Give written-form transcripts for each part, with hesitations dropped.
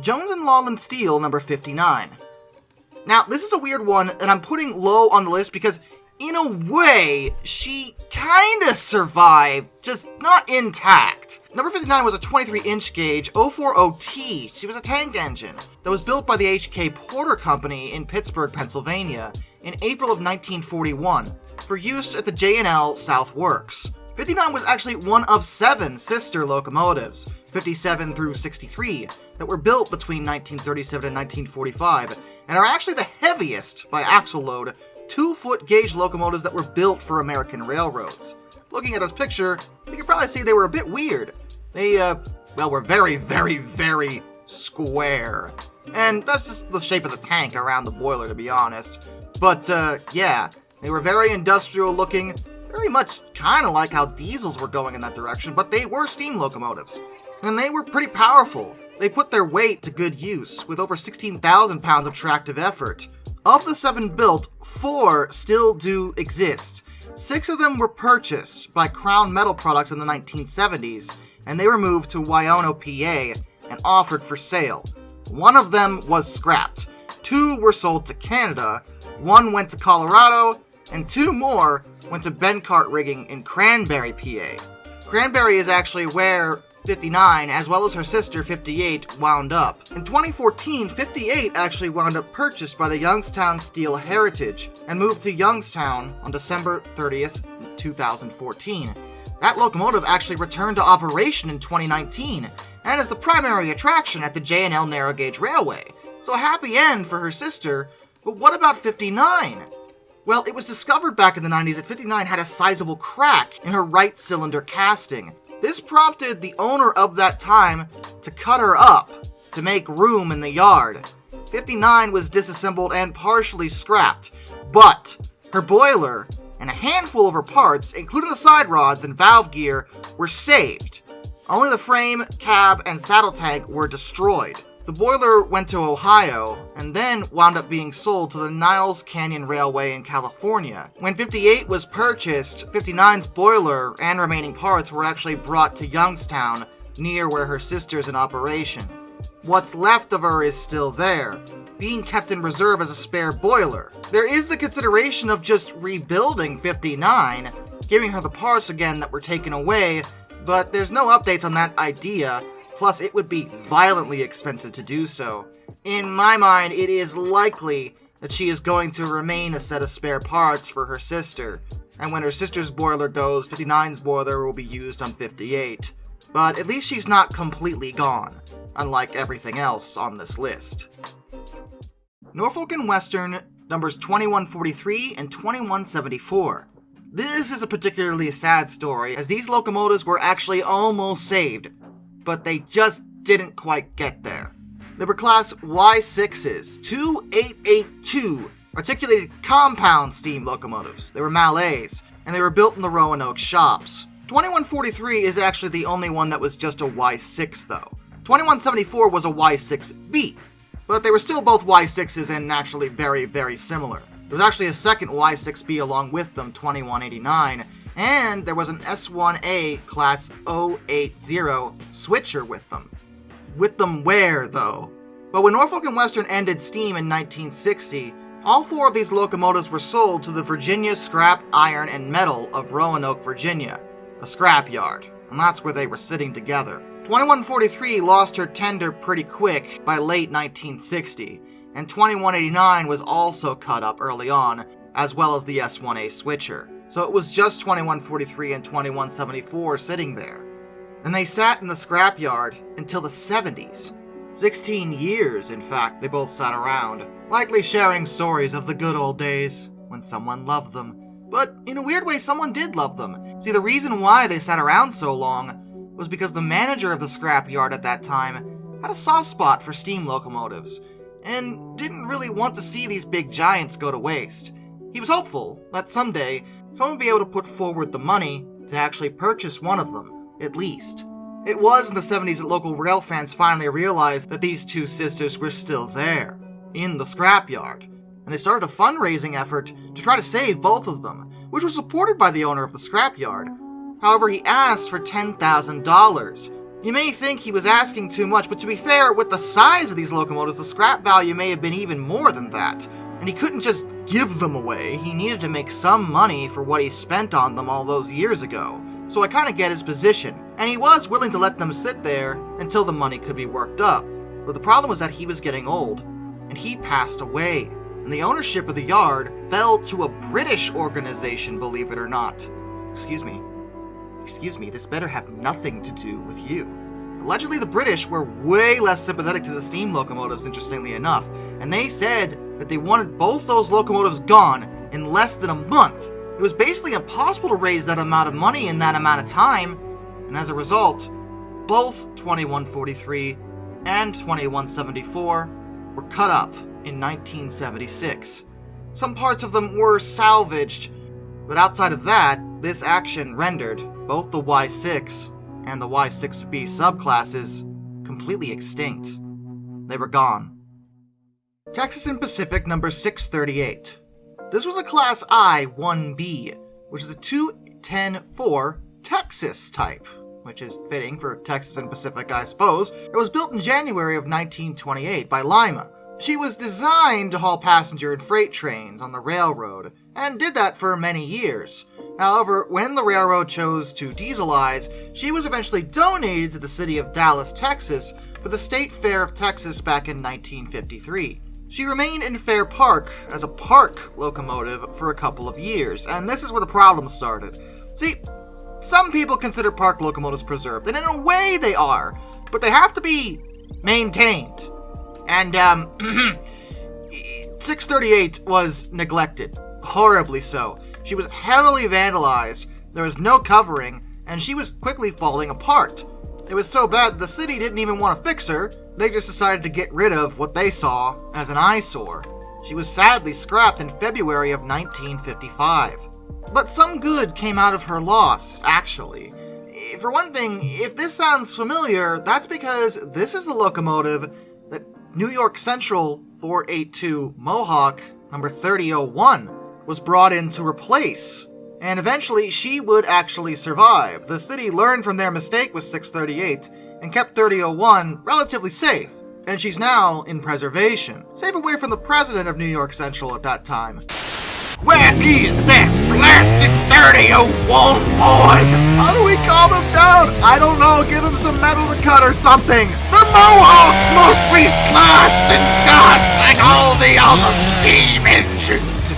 Jones & Lawland Steel number 59. Now, this is a weird one, and I'm putting low on the list because, in a way, she kinda survived, just not intact. Number 59 was a 23-inch gauge 040T. She was a tank engine that was built by the H.K. Porter Company in Pittsburgh, Pennsylvania, in April of 1941 for use at the J&L South Works. 59 was actually one of 7 sister locomotives, 57 through 63, that were built between 1937 and 1945, and are actually the heaviest by axle load 2-foot gauge locomotives that were built for American railroads. Looking at this picture, you can probably see they were a bit weird. They, were very, very, very square. And that's just the shape of the tank around the boiler, to be honest. But, yeah, they were very industrial looking, very much kind of like how diesels were going in that direction, but they were steam locomotives. And they were pretty powerful. They put their weight to good use, with over 16,000 pounds of tractive effort. Of the 7 built, 4 still do exist. 6 of them were purchased by Crown Metal Products in the 1970s, and they were moved to Wayano, PA, and offered for sale. 1 of them was scrapped. 2 were sold to Canada, 1 went to Colorado, and 2 more went to Bencart Rigging in Cranberry, PA. Cranberry is actually where 59, as well as her sister 58, wound up. In 2014, 58 actually wound up purchased by the Youngstown Steel Heritage and moved to Youngstown on December 30th, 2014. That locomotive actually returned to operation in 2019 and is the primary attraction at the J&L Narrow Gauge Railway. So a happy end for her sister, but what about 59? Well, it was discovered back in the 90s that 59 had a sizable crack in her right cylinder casting. This prompted the owner of that time to cut her up to make room in the yard. 59 was disassembled and partially scrapped, but her boiler and a handful of her parts, including the side rods and valve gear, were saved. Only the frame, cab, and saddle tank were destroyed. The boiler went to Ohio, and then wound up being sold to the Niles Canyon Railway in California. When 58 was purchased, 59's boiler and remaining parts were actually brought to Youngstown, near where her sister's in operation. What's left of her is still there, being kept in reserve as a spare boiler. There is the consideration of just rebuilding 59, giving her the parts again that were taken away, but there's no updates on that idea. Plus, it would be violently expensive to do so. In my mind, it is likely that she is going to remain a set of spare parts for her sister, and when her sister's boiler goes, 59's boiler will be used on 58. But at least she's not completely gone, unlike everything else on this list. Norfolk and Western, numbers 2143 and 2174. This is a particularly sad story, as these locomotives were actually almost saved, but they just didn't quite get there. They were Class Y6s, 2882 articulated compound steam locomotives. They were Malays, and they were built in the Roanoke shops. 2143 is actually the only one that was just a Y6 though. 2174 was a Y6B, but they were still both Y6s and naturally very, very similar. There was actually a second Y6B along with them, 2189, and there was an S1A Class 080 switcher with them. With them where, though? But when Norfolk and Western ended steam in 1960, all 4 of these locomotives were sold to the Virginia Scrap Iron and Metal of Roanoke, Virginia, a scrap yard, and that's where they were sitting together. 2143 lost her tender pretty quick by late 1960, and 2189 was also cut up early on, as well as the S1A switcher. So it was just 2143 and 2174 sitting there. And they sat in the scrapyard until the 70s. 16 years, in fact, they both sat around, likely sharing stories of the good old days when someone loved them. But in a weird way, someone did love them. See, the reason why they sat around so long was because the manager of the scrapyard at that time had a soft spot for steam locomotives, and didn't really want to see these big giants go to waste. He was hopeful that someday someone would be able to put forward the money to actually purchase one of them, at least. It was in the 70s that local rail fans finally realized that these 2 sisters were still there, in the scrapyard, and they started a fundraising effort to try to save both of them, which was supported by the owner of the scrapyard. However, he asked for $10,000. You may think he was asking too much, but to be fair, with the size of these locomotives, the scrap value may have been even more than that. And he couldn't just give them away. He needed to make some money for what he spent on them all those years ago. So I kind of get his position. And he was willing to let them sit there until the money could be worked up. But the problem was that he was getting old, and he passed away. And the ownership of the yard fell to a British organization, believe it or not. Excuse me, this better have nothing to do with you. Allegedly, the British were way less sympathetic to the steam locomotives, interestingly enough, and they said that they wanted both those locomotives gone in less than a month. It was basically impossible to raise that amount of money in that amount of time, and as a result, both 2143 and 2174 were cut up in 1976. Some parts of them were salvaged, but outside of that, this action rendered both the Y6 and the Y6B subclasses completely extinct. They were gone. Texas and Pacific number 638. This was a Class I 1B, which is a 210-4 Texas type, which is fitting for Texas and Pacific, I suppose. It was built in January of 1928 by Lima. She was designed to haul passenger and freight trains on the railroad, and did that for many years. However, when the railroad chose to dieselize, she was eventually donated to the city of Dallas, Texas, for the State Fair of Texas back in 1953. She remained in Fair Park as a park locomotive for a couple of years, and this is where the problem started. See, some people consider park locomotives preserved, and in a way they are, but they have to be maintained. And, 638 was neglected. Horribly so. She was heavily vandalized, there was no covering, and she was quickly falling apart. It was so bad that the city didn't even want to fix her, they just decided to get rid of what they saw as an eyesore. She was sadly scrapped in February of 1955. But some good came out of her loss, actually. For one thing, if this sounds familiar, that's because this is the locomotive that New York Central 482 Mohawk number 3001 was brought in to replace, and eventually she would actually survive. The city learned from their mistake with 638 and kept 3001 relatively safe, and she's now in preservation, safe away from the president of New York Central at that time. Where is that blasted 3001, boys? How do we calm him down? I don't know, give him some metal to cut or something. The Mohawks must be sliced and diced like all the other steam engines.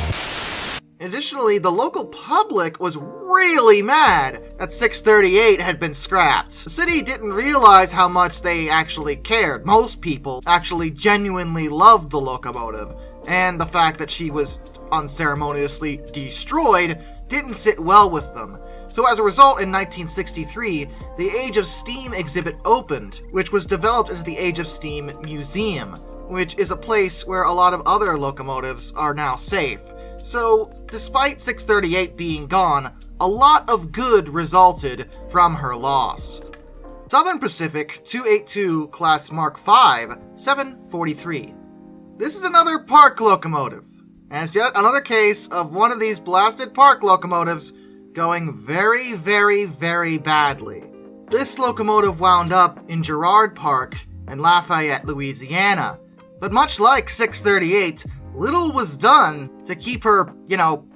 Additionally, the local public was really mad that 638 had been scrapped. The city didn't realize how much they actually cared. Most people actually genuinely loved the locomotive, and the fact that she was unceremoniously destroyed didn't sit well with them. So as a result, in 1963, the Age of Steam exhibit opened, which was developed as the Age of Steam Museum, which is a place where a lot of other locomotives are now safe. So, despite 638 being gone, a lot of good resulted from her loss. Southern Pacific 282 Class Mark V 743. This is another park locomotive, and it's yet another case of one of these blasted park locomotives going very, very, very badly. This locomotive wound up in Girard Park in Lafayette, Louisiana, but much like 638, little was done to keep her,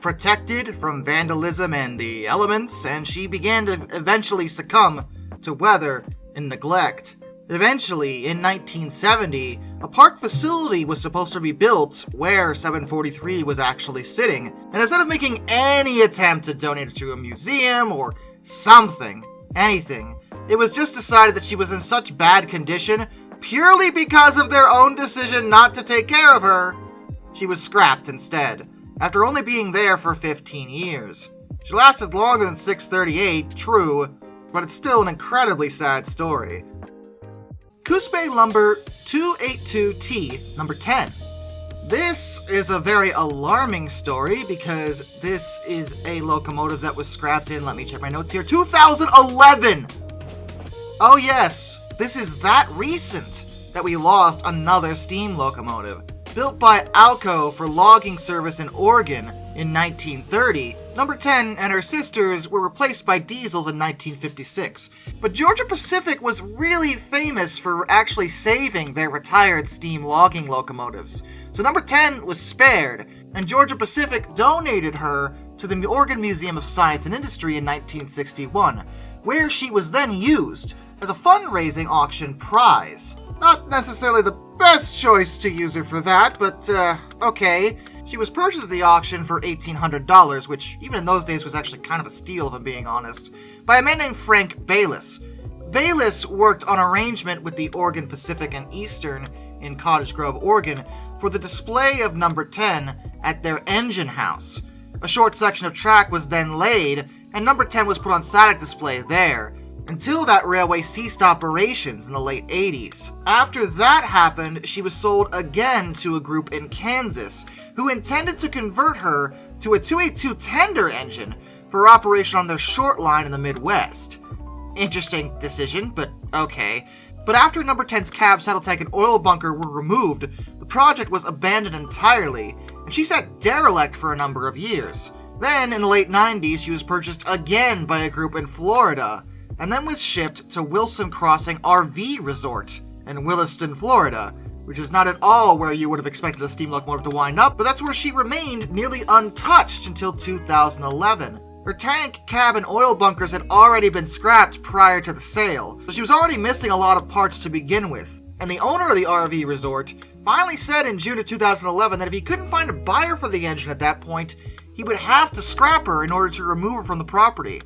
protected from vandalism and the elements, and she began to eventually succumb to weather and neglect. Eventually, in 1970, a park facility was supposed to be built where 743 was actually sitting, and instead of making any attempt to donate it to a museum or something, anything, it was just decided that she was in such bad condition, purely because of their own decision not to take care of her, she was scrapped instead, after only being there for 15 years. She lasted longer than 638, true, but it's still an incredibly sad story. Pullman Lumber 282T number 10. This is a very alarming story because this is a locomotive that was scrapped in, let me check my notes here, 2011! Oh yes, this is that recent that we lost another steam locomotive. Built by Alco for logging service in Oregon, in 1930, number 10 and her sisters were replaced by diesels in 1956. But Georgia Pacific was really famous for actually saving their retired steam logging locomotives. So number 10 was spared, and Georgia Pacific donated her to the Oregon Museum of Science and Industry in 1961, where she was then used as a fundraising auction prize. Not necessarily the best choice to use her for that, but okay. She was purchased at the auction for $1,800, which even in those days was actually kind of a steal if I'm being honest, by a man named Frank Bayless. Bayless worked on arrangement with the Oregon Pacific and Eastern in Cottage Grove, Oregon, for the display of number 10 at their engine house. A short section of track was then laid, and number 10 was put on static display there, until that railway ceased operations in the late 80s. After that happened, she was sold again to a group in Kansas, who intended to convert her to a 282 tender engine for operation on their short line in the Midwest. Interesting decision, but okay. But after number 10's cab, saddle tank, and oil bunker were removed, the project was abandoned entirely, and she sat derelict for a number of years. Then, in the late 90s, she was purchased again by a group in Florida, and then was shipped to Wilson Crossing RV Resort in Williston, Florida, which is not at all where you would have expected a steam locomotive to wind up, but that's where she remained nearly untouched until 2011. Her tank, cab, and oil bunkers had already been scrapped prior to the sale, so she was already missing a lot of parts to begin with. And the owner of the RV resort finally said in June of 2011 that if he couldn't find a buyer for the engine at that point, he would have to scrap her in order to remove her from the property.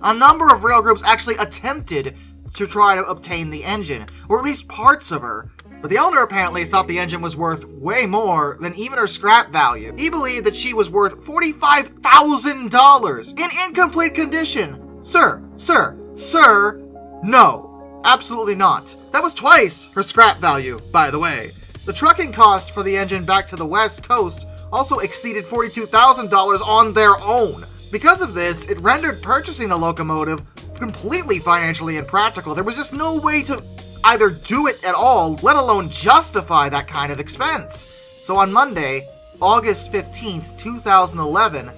A number of rail groups actually attempted to try to obtain the engine, or at least parts of her, but the owner apparently thought the engine was worth way more than even her scrap value. He believed that she was worth $45,000 in incomplete condition. Sir, no, absolutely not. That was twice her scrap value, by the way. The trucking cost for the engine back to the West Coast also exceeded $42,000 on their own. Because of this, it rendered purchasing the locomotive completely financially impractical. There was just no way to either do it at all, let alone justify that kind of expense. So on Monday, August 15th, 2011,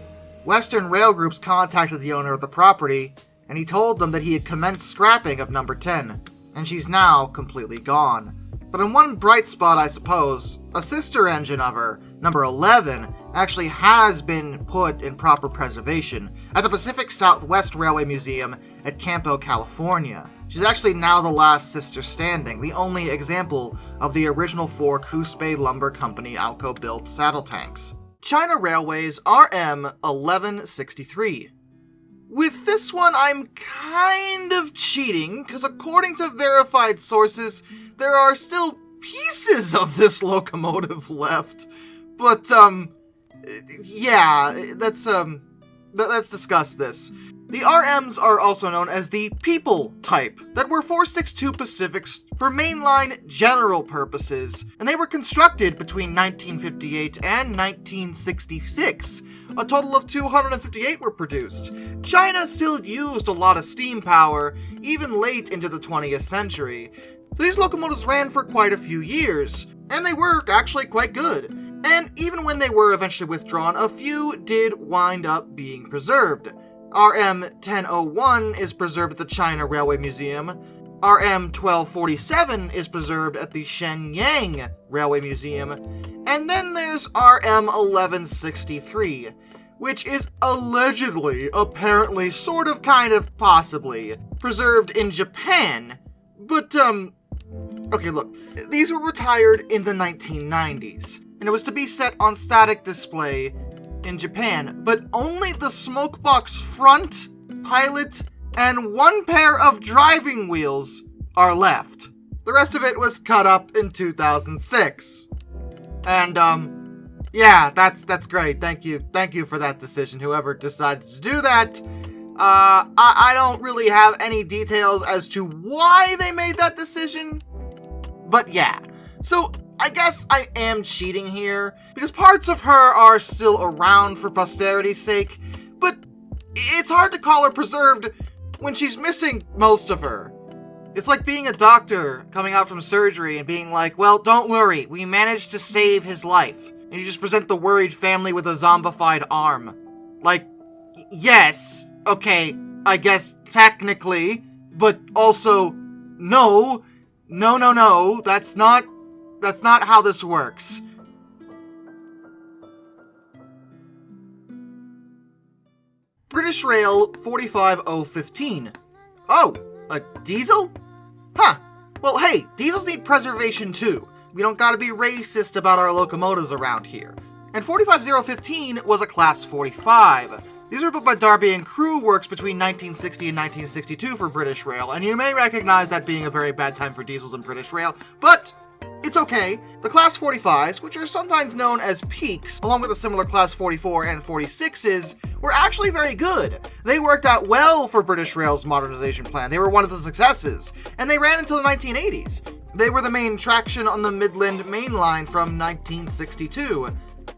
Western Rail Groups contacted the owner of the property, and he told them that he had commenced scrapping of number 10, and she's now completely gone. But in one bright spot, I suppose, a sister engine of her, number 11, actually has been put in proper preservation at the Pacific Southwest Railway Museum at Campo, California. She's actually now the last sister standing, the only example of the original 4 Pullman Lumber Company Alco-built saddle tanks. China Railways RM163. With this one, I'm kind of cheating, because according to verified sources, there are still pieces of this locomotive left. But, yeah, let's discuss this. The RMs are also known as the People type, that were 462 Pacifics for mainline general purposes, and they were constructed between 1958 and 1966. A total of 258 were produced. China still used a lot of steam power, even late into the 20th century. These locomotives ran for quite a few years, and they were actually quite good. And even when they were eventually withdrawn, a few did wind up being preserved. RM1001 is preserved at the China Railway Museum. RM1247 is preserved at the Shenyang Railway Museum. And then there's RM1163, which is allegedly, apparently, sort of, kind of, possibly, preserved in Japan. But, okay, look, these were retired in the 1990s, and it was to be set on static display in Japan, but only the smokebox front, pilot, and one pair of driving wheels are left. The rest of it was cut up in 2006. And, yeah, that's great. Thank you for that decision, whoever decided to do that. I don't really have any details as to why they made that decision, but yeah. So, I guess I am cheating here, because parts of her are still around for posterity's sake, but it's hard to call her preserved when she's missing most of her. It's like being a doctor coming out from surgery and being like, well, don't worry, we managed to save his life. and you just present the worried family with a zombified arm. Like, yes, okay, I guess technically, but also, no, that's not how this works. British Rail 45015. Oh, a diesel? Huh. Well, hey, diesels need preservation too. We don't gotta be racist about our locomotives around here. And 45015 was a Class 45. These were built by Darby & Crew Works between 1960 and 1962 for British Rail, and you may recognize that being a very bad time for diesels in British Rail, but it's okay. The Class 45s, which are sometimes known as peaks, along with the similar Class 44 and 46s, were actually very good. They worked out well for British Rail's modernization plan. They were one of the successes, and they ran until the 1980s. They were the main traction on the Midland Main Line from 1962.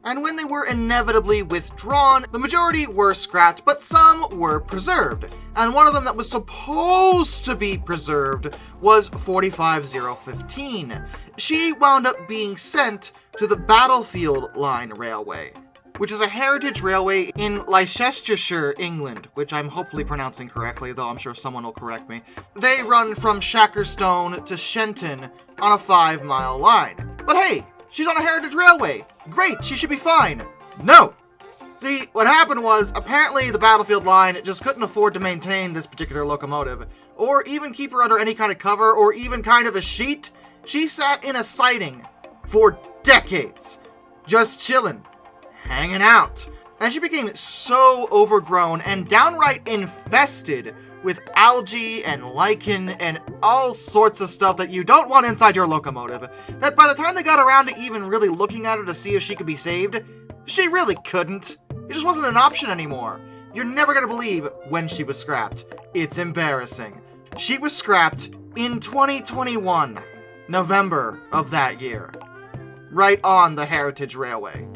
And when they were inevitably withdrawn, the majority were scrapped, but some were preserved. And one of them that was supposed to be preserved was 45015. She wound up being sent to the Battlefield Line Railway, which is a heritage railway in Leicestershire, England, which I'm hopefully pronouncing correctly, though I'm sure someone will correct me. They run from Shackerstone to Shenton on a 5-mile line. But hey, she's on a heritage railway. Great, she should be fine. No! See, what happened was, apparently the Battlefield Line just couldn't afford to maintain this particular locomotive, or even keep her under any kind of cover, or even kind of a sheet. She sat in a siding for decades, just chilling, hanging out. And she became so overgrown and downright infested with algae and lichen and all sorts of stuff that you don't want inside your locomotive, that by the time they got around to even really looking at her to see if she could be saved, she really couldn't. It just wasn't an option anymore. You're never gonna believe when she was scrapped. It's embarrassing. She was scrapped in 2021, November of that year, right on the Heritage Railway.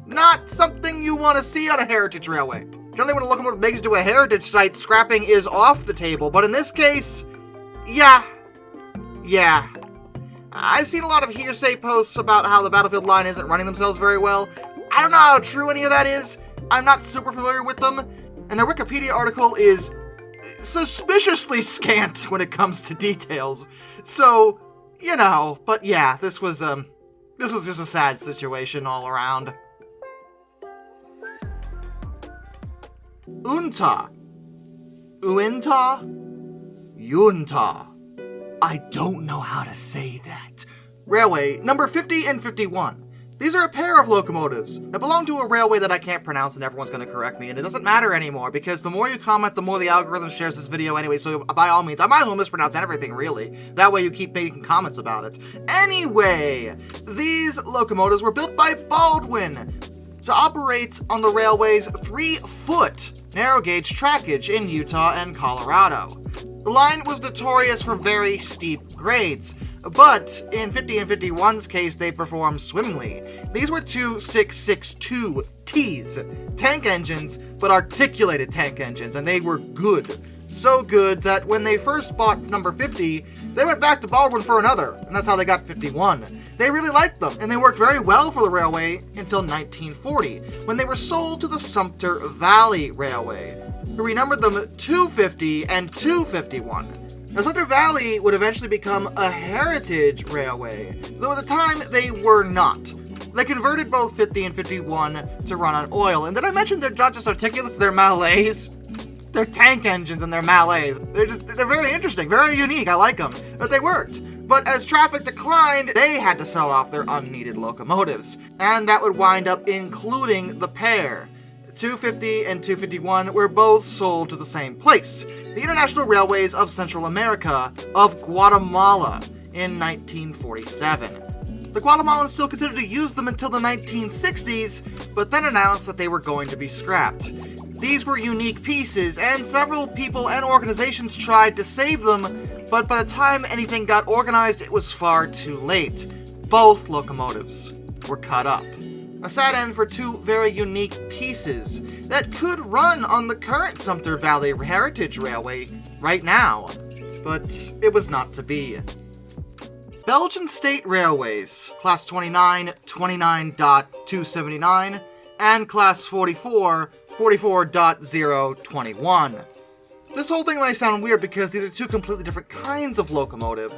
Not something you want to see on a Heritage Railway. Generally when a locomotive makes it to a heritage site, scrapping is off the table, but in this case, yeah. I've seen a lot of hearsay posts about how the Battlefield Line isn't running themselves very well. I don't know how true any of that is. I'm not super familiar with them, and their Wikipedia article is suspiciously scant when it comes to details. So, you know, but yeah, this was just a sad situation all around. Uinta. I don't know how to say that. Railway number 50 and 51. These are a pair of locomotives that belong to a railway that I can't pronounce and everyone's going to correct me, and it doesn't matter anymore because the more you comment, the more the algorithm shares this video anyway, so by all means, I might as well mispronounce everything, really. That way you keep making comments about it. Anyway, these locomotives were built by Baldwin to operate on the railway's 3-foot narrow gauge trackage in Utah and Colorado. The line was notorious for very steep grades, but in 50 and 51's case, they performed swimmingly. These were two 662Ts, tank engines, but articulated tank engines, and they were good. So good that when they first bought number 50, they went back to Baldwin for another, and that's how they got 51. They really liked them, and they worked very well for the railway until 1940, when they were sold to the Sumter Valley Railway, who renumbered them 250 and 251. Now, Sumter Valley would eventually become a heritage railway, though at the time they were not. They converted both 50 and 51 to run on oil, and did I mention they're not just articulates, they're Malays? They're tank engines and they're Malays. They're very interesting, very unique, I like them, but they worked. But as traffic declined, they had to sell off their unneeded locomotives, and that would wind up including the pair. 250 and 251 were both sold to the same place, the International Railways of Central America of Guatemala, in 1947. The Guatemalans still continued to use them until the 1960s, but then announced that they were going to be scrapped. These were unique pieces, and several people and organizations tried to save them, but by the time anything got organized, it was far too late. Both locomotives were cut up. A sad end for two very unique pieces that could run on the current Sumter Valley Heritage Railway right now, but it was not to be. Belgian State Railways, Class 29, 29.279, and Class 44, 44.021. This whole thing might sound weird because these are two completely different kinds of locomotive,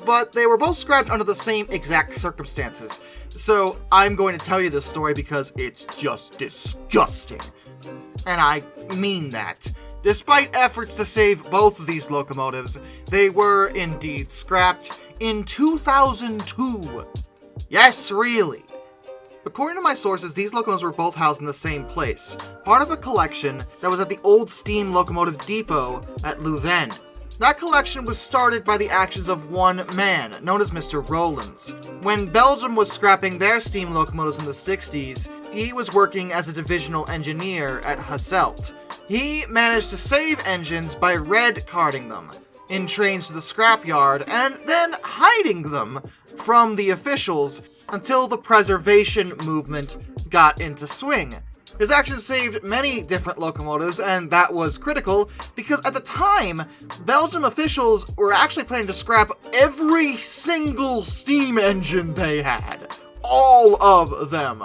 but they were both scrapped under the same exact circumstances. So I'm going to tell you this story because it's just disgusting. And I mean that. Despite efforts to save both of these locomotives, they were indeed scrapped in 2002. Yes, really. According to my sources, these locomotives were both housed in the same place, part of a collection that was at the old steam locomotive depot at Leuven. That collection was started by the actions of one man, known as Mr. Rowlands. When Belgium was scrapping their steam locomotives in the 60s, he was working as a divisional engineer at Hasselt. He managed to save engines by red carding them in trains to the scrapyard and then hiding them from the officials until the preservation movement got into swing. His actions saved many different locomotives, and that was critical because at the time, Belgium officials were actually planning to scrap every single steam engine they had. All of them.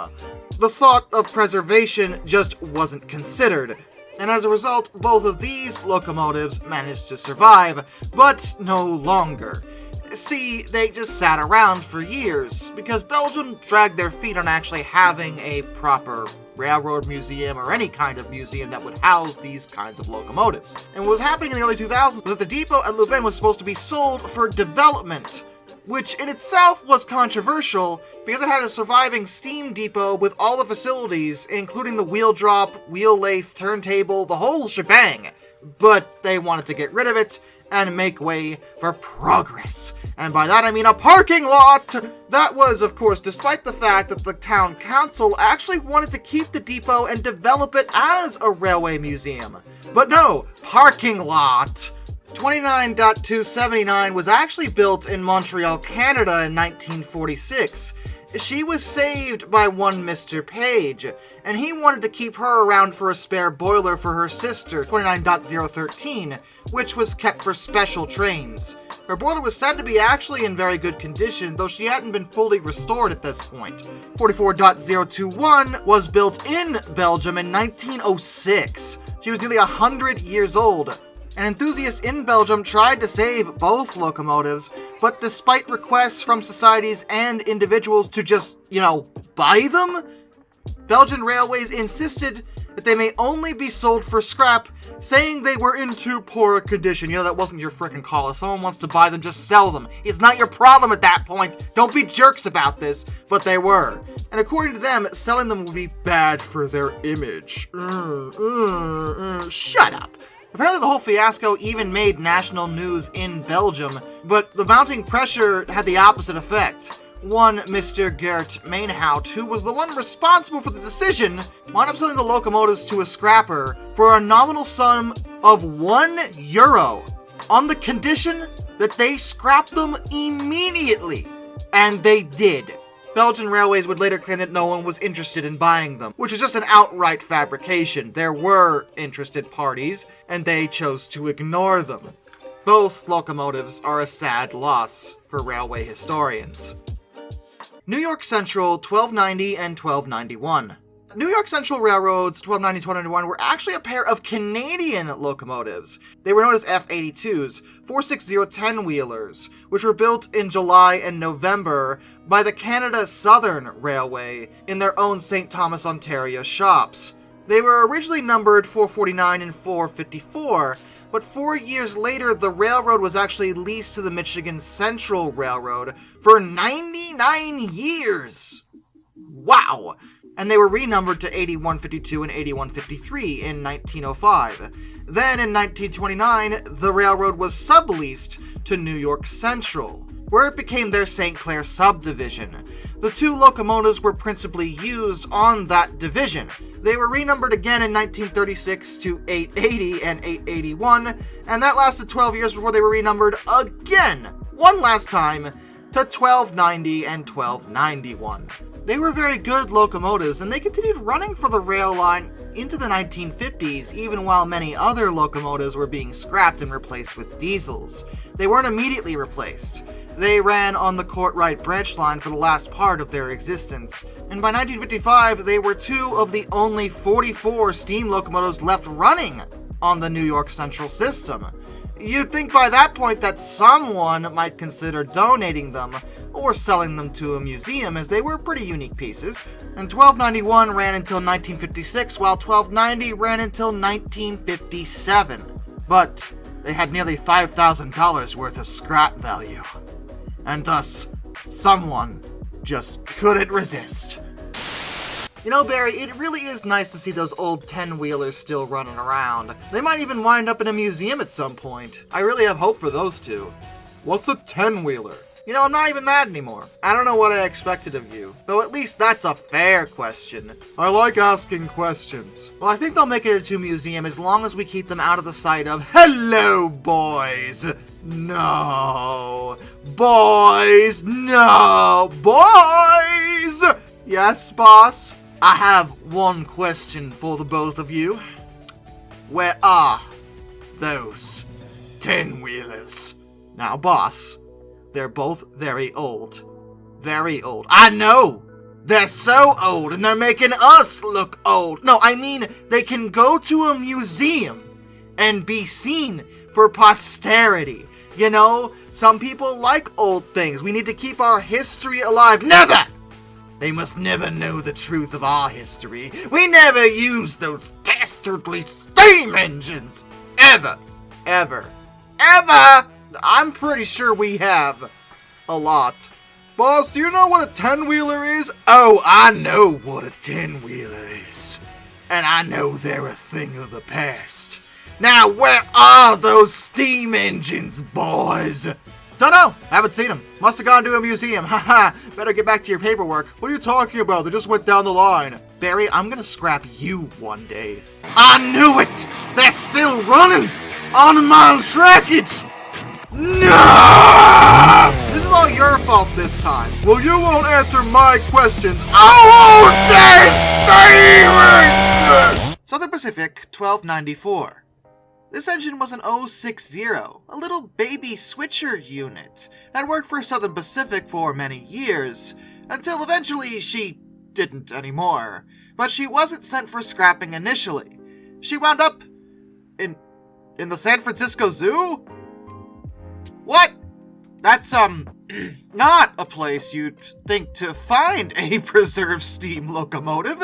The thought of preservation just wasn't considered, and as a result, both of these locomotives managed to survive, but no longer. See, they just sat around for years, because Belgium dragged their feet on actually having a proper railroad museum or any kind of museum that would house these kinds of locomotives. And what was happening in the early 2000s was that the depot at Leuven was supposed to be sold for development, which in itself was controversial because it had a surviving steam depot with all the facilities, including the wheel drop, wheel lathe, turntable, the whole shebang. But they wanted to get rid of it and make way for progress. And by that I mean a parking lot! That was, of course, despite the fact that the town council actually wanted to keep the depot and develop it as a railway museum. But no, parking lot! 29.279 was actually built in Montreal, Canada in 1946. She was saved by one Mr. Page, and he wanted to keep her around for a spare boiler for her sister, 29.013, which was kept for special trains. Her boiler was said to be actually in very good condition, though she hadn't been fully restored at this point. 44.021 was built in Belgium in 1906. She was nearly 100 years old. An enthusiast in Belgium tried to save both locomotives, but despite requests from societies and individuals to just, buy them, Belgian Railways insisted that they may only be sold for scrap, saying they were in too poor a condition. That wasn't your frickin' call. If someone wants to buy them, just sell them. It's not your problem at that point. Don't be jerks about this, but they were. And according to them, selling them would be bad for their image. Shut up. Apparently the whole fiasco even made national news in Belgium, but the mounting pressure had the opposite effect. One Mr. Gert Mainhout, who was the one responsible for the decision, wound up selling the locomotives to a scrapper for a nominal sum of €1, on the condition that they scrapped them immediately. And they did. Belgian Railways would later claim that no one was interested in buying them, which was just an outright fabrication. There were interested parties, and they chose to ignore them. Both locomotives are a sad loss for railway historians. New York Central 1290 and 1291. New York Central Railroad's 1290 and 1291 were actually a pair of Canadian locomotives. They were known as F-82s, 460-10-wheelers, which were built in July and November by the Canada Southern Railway in their own St. Thomas, Ontario shops. They were originally numbered 449 and 454, but 4 years later the railroad was actually leased to the Michigan Central Railroad for 99 years! Wow! And they were renumbered to 8152 and 8153 in 1905. Then in 1929, the railroad was subleased to New York Central, where it became their St. Clair subdivision. The two locomotives were principally used on that division. They were renumbered again in 1936 to 880 and 881, and that lasted 12 years before they were renumbered again, one last time, to 1290 and 1291. They were very good locomotives, and they continued running for the rail line into the 1950s, even while many other locomotives were being scrapped and replaced with diesels. They weren't immediately replaced. They ran on the Courtright branch line for the last part of their existence, and by 1955 they were two of the only 44 steam locomotives left running on the New York Central system. You'd think by that point that someone might consider donating them or selling them to a museum, as they were pretty unique pieces, and 1291 ran until 1956 while 1290 ran until 1957. But they had nearly $5,000 worth of scrap value, and thus someone just couldn't resist. You know, Barry, it really is nice to see those old 10-wheelers still running around. They might even wind up in a museum at some point. I really have hope for those two. What's a 10-wheeler? You know, I'm not even mad anymore. I don't know what I expected of you, though at least that's a fair question. I like asking questions. Well, I think they'll make it into a museum as long as we keep them out of the sight of, hello, boys. No. Boys, no. Boys! Yes, boss? I have one question for the both of you. Where are those 10-wheelers? Now, boss, they're both very old. Very old. I know! They're so old, and they're making us look old. No, I mean, they can go to a museum and be seen for posterity. You know, some people like old things. We need to keep our history alive. Never! They must never know the truth of our history. We never used those dastardly steam engines! Ever! Ever! Ever! I'm pretty sure we have. A lot. Boss, do you know what a 10-wheeler is? Oh, I know what a 10-wheeler is. And I know they're a thing of the past. Now, where are those steam engines, boys? Dunno. Haven't seen them. Must have gone to a museum. Haha. Better get back to your paperwork. What are you talking about? They just went down the line. Barry, I'm gonna scrap you one day. I knew it! They're still running! On my trackage! No! This is all your fault this time. Well, you won't answer my questions. Oh, they Southern Pacific, 1294. This engine was an 060, a little baby switcher unit that worked for Southern Pacific for many years, until eventually she didn't anymore. But she wasn't sent for scrapping initially. She wound up in the San Francisco Zoo? What? That's, not a place you'd think to find a preserved steam locomotive.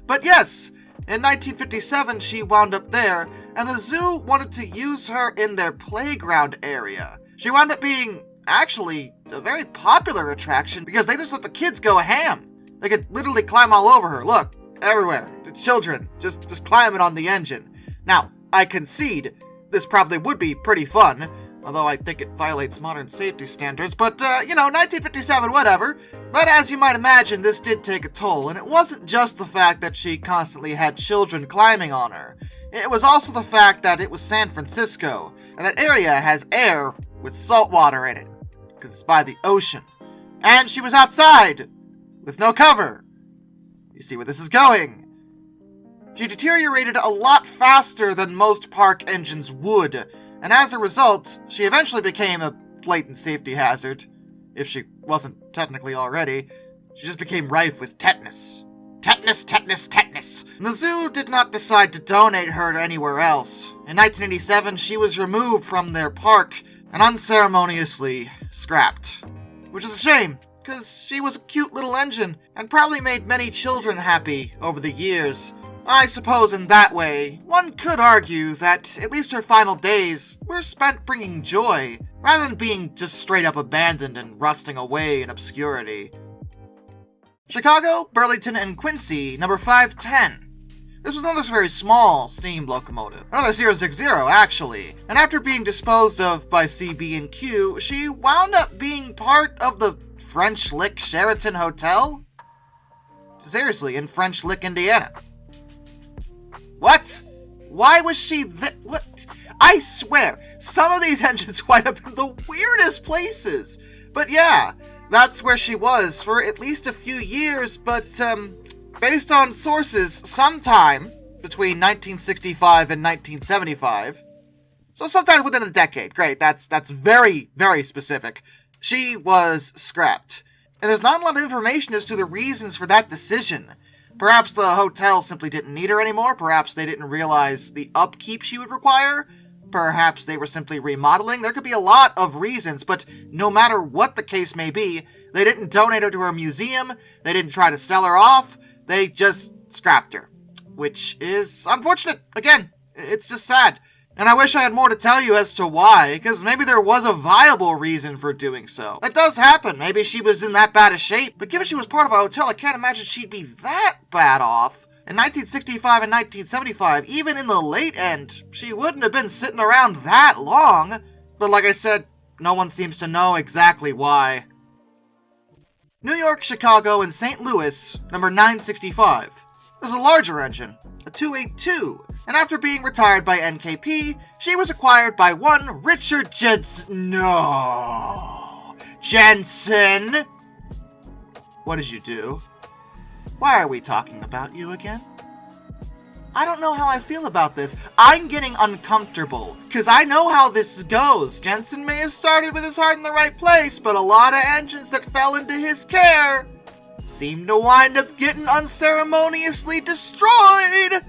But yes, in 1957 she wound up there, and the zoo wanted to use her in their playground area. She wound up being, actually, a very popular attraction because they just let the kids go ham. They could literally climb all over her. Look, everywhere. The children just climbing on the engine. Now, I concede this probably would be pretty fun, although I think it violates modern safety standards, but, 1957, whatever. But as you might imagine, this did take a toll, and it wasn't just the fact that she constantly had children climbing on her. It was also the fact that it was San Francisco, and that area has air with salt water in it, because it's by the ocean. And she was outside, with no cover. You see where this is going. She deteriorated a lot faster than most park engines would, and as a result, she eventually became a blatant safety hazard. If she wasn't technically already, she just became rife with tetanus. Tetanus, tetanus, tetanus. And the zoo did not decide to donate her to anywhere else. In 1987, she was removed from their park and unceremoniously scrapped. Which is a shame, because she was a cute little engine and probably made many children happy over the years. I suppose in that way, one could argue that at least her final days were spent bringing joy, rather than being just straight up abandoned and rusting away in obscurity. Chicago, Burlington, and Quincy, number 510. This was another very small steam locomotive. Another 060, actually. And after being disposed of by CB&Q, she wound up being part of the French Lick Sheraton Hotel? Seriously, in French Lick, Indiana. What? Why was she what? I swear, some of these engines wind up in the weirdest places. But yeah, that's where she was for at least a few years, but, based on sources, sometime between 1965 and 1975. So sometime within a decade. Great, that's very, very specific. She was scrapped. And there's not a lot of information as to the reasons for that decision. Perhaps the hotel simply didn't need her anymore. Perhaps they didn't realize the upkeep she would require. Perhaps they were simply remodeling. There could be a lot of reasons, but no matter what the case may be, they didn't donate her to a museum. They didn't try to sell her off. They just scrapped her, which is unfortunate. Again, it's just sad. And I wish I had more to tell you as to why, because maybe there was a viable reason for doing so. That does happen. Maybe she was in that bad a shape, but given she was part of a hotel, I can't imagine she'd be that bad off. In 1965 and 1975, even in the late end, she wouldn't have been sitting around that long. But like I said, no one seems to know exactly why. New York, Chicago, and St. Louis, number 965. There's a larger engine, a 282, and after being retired by NKP, she was acquired by one Richard Jensen. No! Jensen! What did you do? Why are we talking about you again? I don't know how I feel about this. I'm getting uncomfortable, because I know how this goes. Jensen may have started with his heart in the right place, but a lot of engines that fell into his care seem to wind up getting unceremoniously destroyed.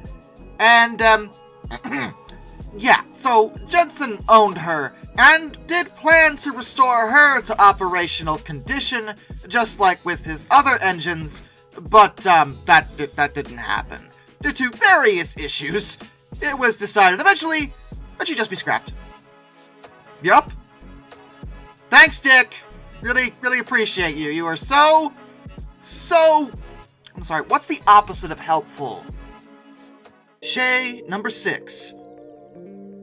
And, yeah, so Jensen owned her, and did plan to restore her to operational condition, just like with his other engines, but, that didn't happen. Due to various issues, it was decided eventually that she'd just be scrapped. Yup. Thanks, Dick. Really appreciate you. You are so... I'm sorry, what's the opposite of helpful? Shay, number 6.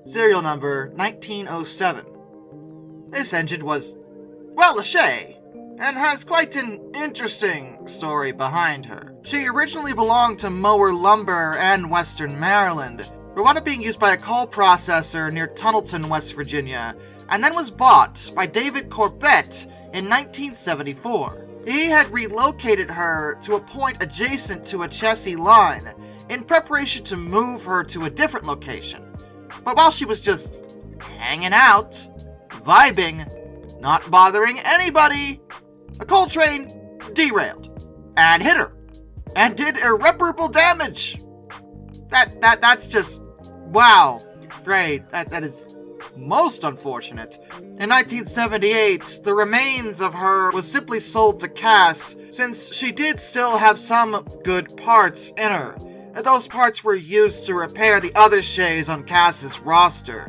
Serial number 1907. This engine was, well, a Shay, and has quite an interesting story behind her. She originally belonged to Pullman Lumber and Western Maryland, but wound up being used by a coal processor near Tunnelton, West Virginia, and then was bought by David Corbett in 1974. He had relocated her to a point adjacent to a chassis line in preparation to move her to a different location. But while she was just hanging out, vibing, not bothering anybody, a coal train derailed and hit her and did irreparable damage. That's just, wow, great. That is most unfortunate. In 1978, the remains of her was simply sold to Cass, since she did still have some good parts in her. Those parts were used to repair the other Shays on Cass's roster,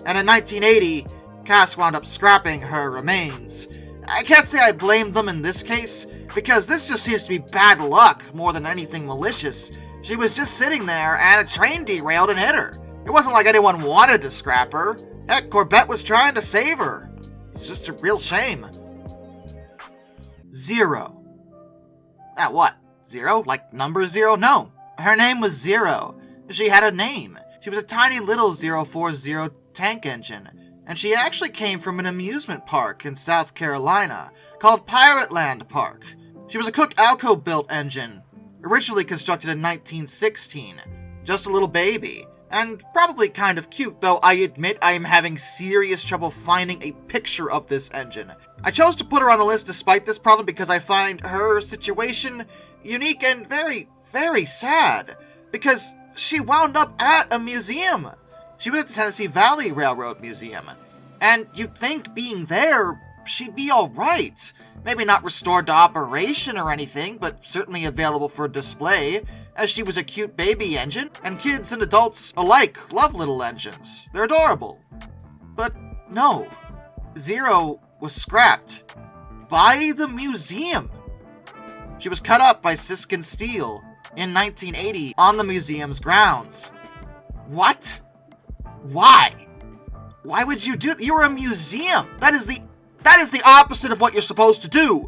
and in 1980, Cass wound up scrapping her remains. I can't say I blame them in this case, because this just seems to be bad luck more than anything malicious. She was just sitting there, and a train derailed and hit her. It wasn't like anyone wanted to scrap her. Heck, Corbett was trying to save her. It's just a real shame. 0. What? 0? Like number 0? No. Her name was Zero. She had a name. She was a tiny little 040 tank engine, and she actually came from an amusement park in South Carolina called Pirate Land Park. She was a Cook Alco-built engine, originally constructed in 1916. Just a little baby, and probably kind of cute, though I admit I am having serious trouble finding a picture of this engine. I chose to put her on the list despite this problem because I find her situation unique and very, very sad, because she wound up at a museum. She was at the Tennessee Valley Railroad Museum, and you'd think being there, she'd be alright. Maybe not restored to operation or anything, but certainly available for display, as she was a cute baby engine, and kids and adults alike love little engines. They're adorable. But no, Zero was scrapped by the museum. She was cut up by Siskin Steel in 1980 on the museum's grounds. What? Why? Why would you do that? You're a museum. That is the opposite of what you're supposed to do.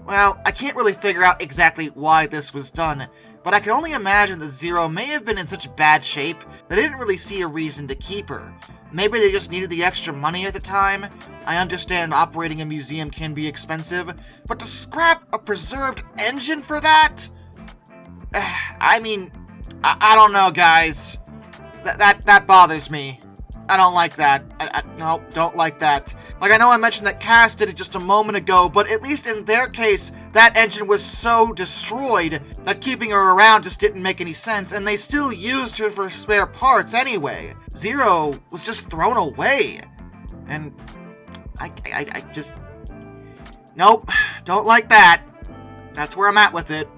Well, I can't really figure out exactly why this was done, but I can only imagine that Zero may have been in such bad shape that they didn't really see a reason to keep her. Maybe they just needed the extra money at the time. I understand operating a museum can be expensive, but to scrap a preserved engine for that? I mean, I don't know, guys. That bothers me. I don't like that. No, don't like that. Like, I know I mentioned that Cass did it just a moment ago, but at least in their case, that engine was so destroyed that keeping her around just didn't make any sense, and they still used her for spare parts anyway. Zero was just thrown away. And I just... Nope, don't like that. That's where I'm at with it.